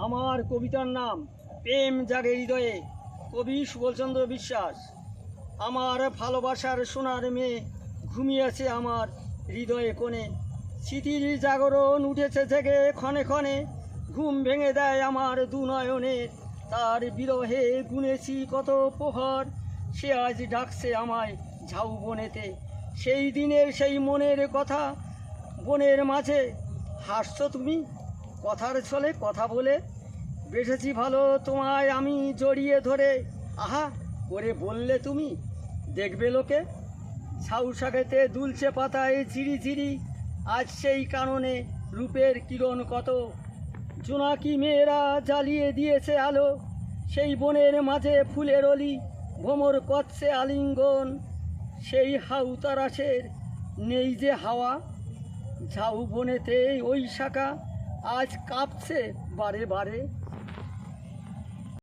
আমার কবিতার নাম প্রেম জাগে হৃদয়ে, কবি সুবলচন্দ্র বিশ্বাস। আমার ভালোবাসার সোনার মেয়ে ঘুমিয়েছে আমার হৃদয়ে কোণে, স্মৃতির জাগরণ উঠেছে থেকে ক্ষণে ক্ষণে, ঘুম ভেঙে দেয় আমার দু নয়নের। তার বিরহে গুনেছি কত প্রহর, সে আজ ডাকছে আমায় ঝাউ বনেতে। সেই দিনের সেই মনের কথা বনের মাঝে হাসছো তুমি কথার ছলে কথা বলে। বেসেছি ভালো তোমায় আমি জড়িয়ে ধরে, আহা করে বললে তুমি দেখবে লোকে। ঝাউ শাকেতে দুলছে পাতায় ঝিরি ঝিরি, আজ সেই কারণে রূপের কিরণ কত। জোনাকি মেয়েরা জ্বালিয়ে দিয়েছে আলো, সেই বনের মাঝে ফুলের অলি ভ্রমর করছে আলিঙ্গন। সেই হাউতারাসের নেই যে হাওয়া, ঝাউ বনেতে ওই শাখা আজ কাঁপছে বারে বারে।